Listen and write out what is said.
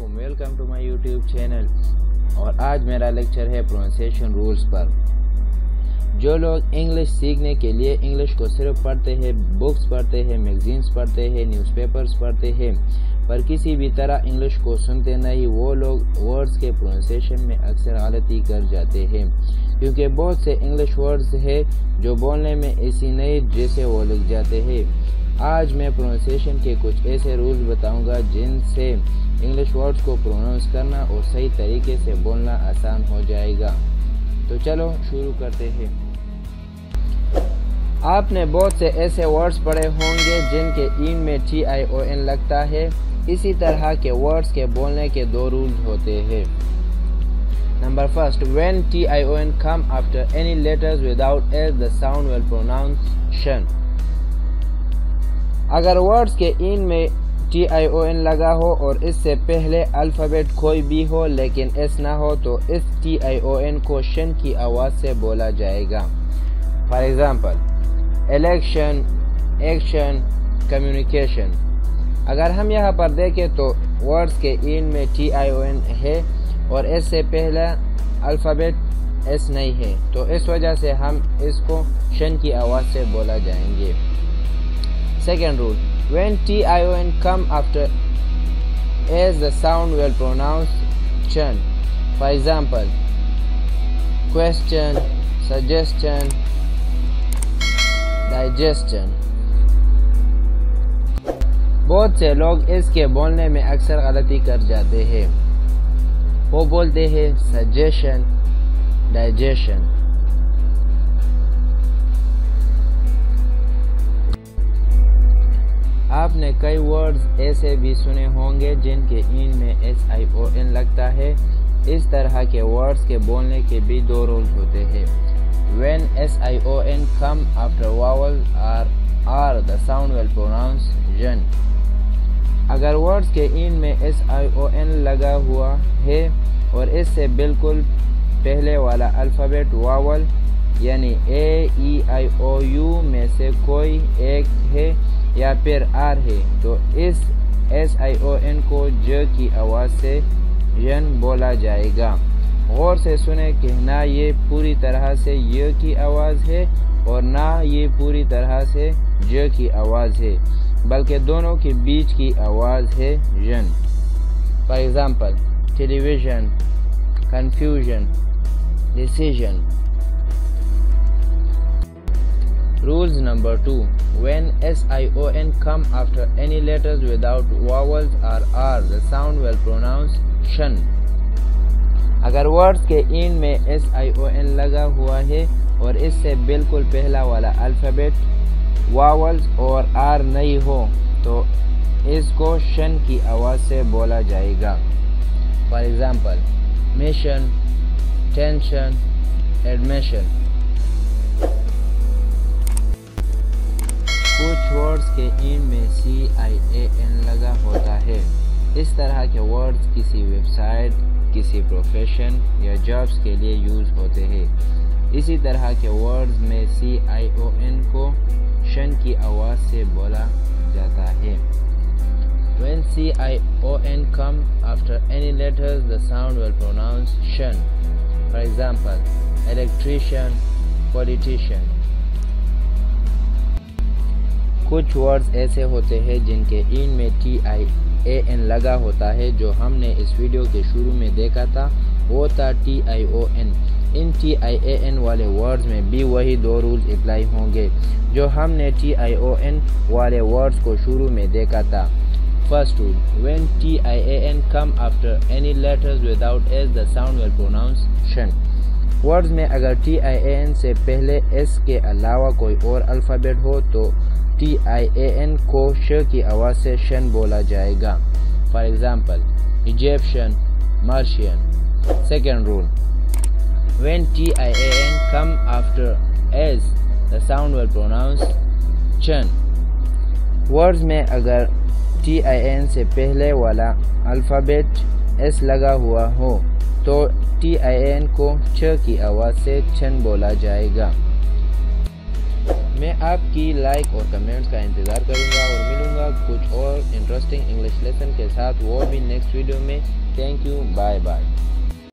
علیکم، welcome to my YouTube channel. اور آج میرا لیکچر ہے پروننسیشن رولز پر۔ جو لوگ انگلش سیکھنے کے لیے انگلش کو صرف پڑھتے ہیں، بکس پڑھتے ہیں، میگزینز پڑھتے ہیں، نیوز پیپرز پڑھتے ہیں، پر کسی بھی طرح انگلش کو سنتے نہیں، وہ لوگ ورڈز کے پروننسیشن میں اکثر غلطی کر جاتے ہیں، کیونکہ بہت سے انگلش ورڈز ہیں جو بولنے میں ایسی نہیں جیسے وہ لکھ جاتے ہیں۔ آج میں پروننسیشن کے کچھ ایسے رولز بتاؤں گا جن سے انگلش ورڈز کو پروننس کرنا اور صحیح طریقے سے بولنا آسان ہو جائے گا۔ تو چلو شروع کرتے ہیں۔ آپ نے بہت سے ایسے ورڈز پڑھے ہوں گے جن کے این میں TION لگتا ہے۔ اسی طرح کے ورڈز کے بولنے کے دو رولز ہوتے ہیں۔ Number first, when TION come after any letters without S, the sound will pronounce shun۔ اگر ورڈز کے این میں TION لگا ہو اور اس سے پہلے الفابیٹ کوئی بھی ہو لیکن S نہ ہو تو اس TION کو شن کی آواز سے بولا جائے گا۔ For example, election, action, communication. اگر ہم یہاں پر دیکھیں تو ورڈز کے این میں TION ہے اور اس سے پہلے الفابیٹ S نہیں ہے، تو اس وجہ سے ہم اس کو شن کی آواز سے بولا جائیں گے۔ Second rule, when TION come after S, the sound will pronounce chun۔ For example, question, suggestion, digestion۔ بہت سے لوگ اس کے بولنے میں اکثر غلطی کر جاتے ہیں، وہ بولتے ہیں suggestion، digestion۔ آپ نے کئی ورڈز ایسے بھی سنے ہوں گے جن کے این میں SION لگتا ہے۔ اس طرح کے ورڈز کے بولنے کے بھی دو رولز ہوتے ہیں۔ when SION come after vowel or R, the sound will pronounce jun۔ اگر ورڈز کے این میں SION لگا ہوا ہے اور اس سے بالکل پہلے والا الفابیٹ واول یعنی A-E-I-O-U میں سے کوئی ایک ہے یا پھر R ہے تو اس SION کو ج کی آواز سے ین بولا جائے گا۔ غور سے سنیں کہ نہ یہ پوری طرح سے ی کی آواز ہے اور نہ یہ پوری طرح سے ج کی آواز ہے، بلکہ دونوں کے بیچ کی آواز ہے ین۔ For example, television, confusion, decision. Rules number 2, when SION come after any letters without vowels or R, the sound will pronounce shun۔ اگر ورڈز کے این میں SION لگا ہوا ہے اور اس سے بالکل پہلا والا الفابیٹ واولز اور R نہیں ہو تو اس کو شن کی آواز سے بولا جائے گا۔ For example, mission, tension, admission. کچھ ورڈز کے این میں CIAN لگا ہوتا ہے۔ اس طرح کے ورڈز کسی ویب سائٹ، کسی پروفیشن یا جابز کے لیے یوز ہوتے ہیں۔ اسی طرح کے ورڈز میں CION کو شن کی آواز سے بولا جاتا ہے۔ when CION come after any letters, the sound will pronounce shun۔ For example, electrician، politician۔ کچھ ورڈز ایسے ہوتے ہیں جن کے این میں TIAN لگا ہوتا ہے۔ جو ہم نے اس ویڈیو کے شروع میں دیکھا تھا وہ تھا TION۔ ان TIAN والے ورڈز میں بھی وہی دو رولز اپلائی ہوں گے جو ہم نے TION والے ورڈز کو شروع میں دیکھا تھا۔ First rule, when TIAN come after any letters without S, the sound will pronounce shun۔ Words میں اگر TIAN سے پہلے S کے علاوہ کوئی اور الفابیٹ ہو تو TIAN کو ش کی آواز سے شن بولا جائے گا۔ For example, Egyptian, Martian. Second rule, when TIAN come after S, the sound will pronounce chun۔ Words میں اگر TIAN سے پہلے والا الفابیٹ S لگا ہوا ہو تو TIAN کو چ کی آواز سے چن بولا جائے گا۔ میں آپ کی لائک اور کمنٹس کا انتظار کروں گا اور ملوں گا کچھ اور انٹرسٹنگ انگلش لیسن کے ساتھ، وہ بھی نیکسٹ ویڈیو میں۔ Thank you, bye bye.